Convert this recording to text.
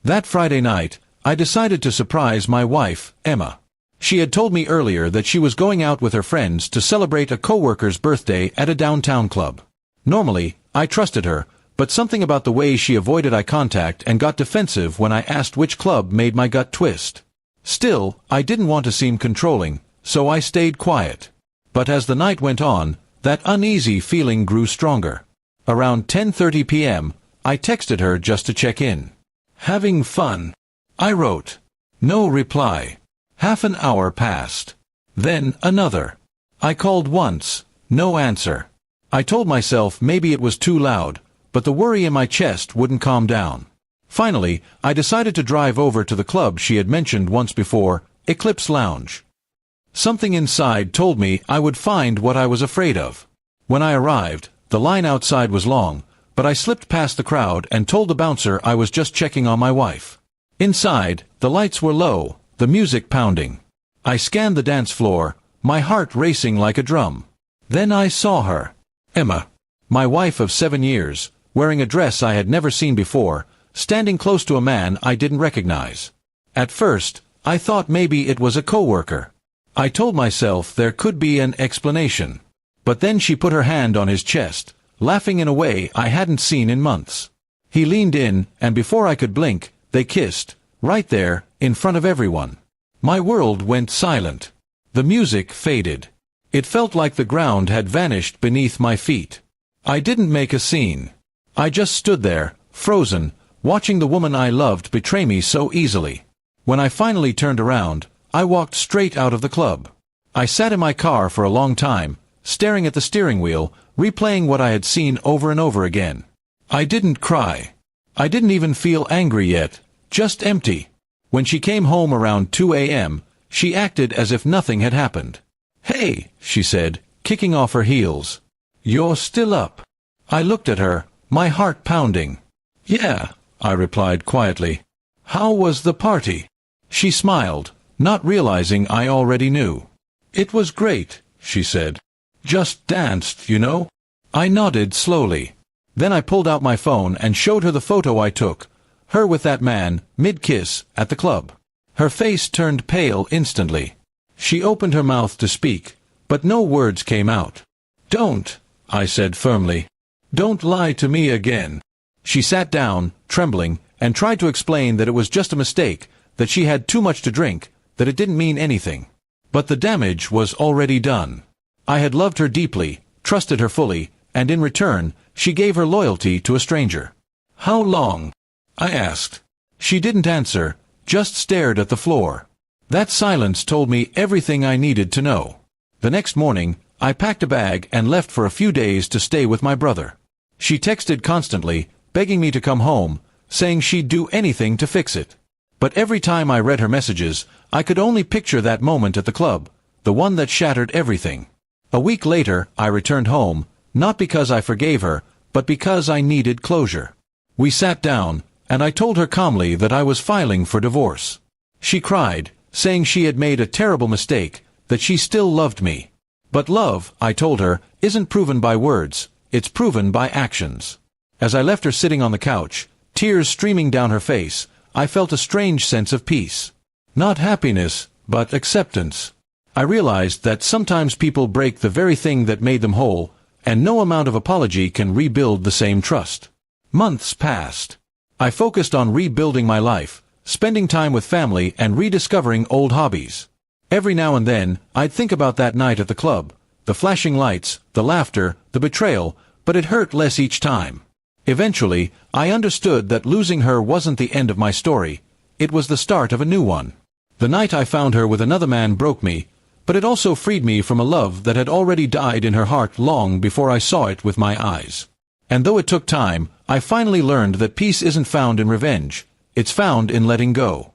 That Friday night, I decided to surprise my wife, Emma. She had told me earlier that she was going out with her friends to celebrate a coworker's birthday at a downtown club. Normally, I trusted her, but something about the way she avoided eye contact and got defensive when I asked which club made my gut twist. Still, I didn't want to seem controlling, so I stayed quiet. But as the night went on, that uneasy feeling grew stronger. Around 10:30 p.m., I texted her just to check in. "Having fun?" I wrote. No reply. Half an hour passed. Then another. I called once. No answer. I told myself maybe it was too loud, but the worry in my chest wouldn't calm down. Finally, I decided to drive over to the club she had mentioned once before, Eclipse Lounge. Something inside told me I would find what I was afraid of. When I arrived, the line outside was long, but I slipped past the crowd and told the bouncer I was just checking on my wife. Inside, the lights were low, the music pounding. I scanned the dance floor, my heart racing like a drum. Then I saw her. Emma, my wife of 7 years, wearing a dress I had never seen before, standing close to a man I didn't recognize. At first, I thought maybe it was a coworker. I told myself there could be an explanation. But then she put her hand on his chest, laughing in a way I hadn't seen in months. He leaned in, and before I could blink, they kissed, right there, in front of everyone. My world went silent. The music faded. It felt like the ground had vanished beneath my feet. I didn't make a scene. I just stood there, frozen, watching the woman I loved betray me so easily. When I finally turned around, I walked straight out of the club. I sat in my car for a long time, staring at the steering wheel, replaying what I had seen over and over again. I didn't cry. I didn't even feel angry yet, just empty. When she came home around 2 a.m., she acted as if nothing had happened. "Hey," she said, kicking off her heels. "You're still up." I looked at her, my heart pounding. "Yeah," I replied quietly. "How was the party?" She smiled, not realizing I already knew. "It was great," she said. "Just danced, you know." I nodded slowly. Then I pulled out my phone and showed her the photo I took, her with that man, mid-kiss, at the club. Her face turned pale instantly. She opened her mouth to speak, but no words came out. "Don't," I said firmly. "Don't lie to me again." She sat down, trembling, and tried to explain that it was just a mistake, that she had too much to drink, that it didn't mean anything. But the damage was already done. I had loved her deeply, trusted her fully, and in return, she gave her loyalty to a stranger. "How long?" I asked. She didn't answer, just stared at the floor. That silence told me everything I needed to know. The next morning, I packed a bag and left for a few days to stay with my brother. She texted constantly, begging me to come home, saying she'd do anything to fix it. But every time I read her messages, I could only picture that moment at the club, the one that shattered everything. A week later, I returned home, not because I forgave her, but because I needed closure. We sat down, and I told her calmly that I was filing for divorce. She cried, saying she had made a terrible mistake, that she still loved me. But love, I told her, isn't proven by words, it's proven by actions. As I left her sitting on the couch, tears streaming down her face, I felt a strange sense of peace. Not happiness, but acceptance. I realized that sometimes people break the very thing that made them whole, and no amount of apology can rebuild the same trust. Months passed. I focused on rebuilding my life, spending time with family and rediscovering old hobbies. Every now and then, I'd think about that night at the club, the flashing lights, the laughter, the betrayal, but it hurt less each time. Eventually, I understood that losing her wasn't the end of my story, it was the start of a new one. The night I found her with another man broke me, but it also freed me from a love that had already died in her heart long before I saw it with my eyes. And though it took time, I finally learned that peace isn't found in revenge, it's found in letting go.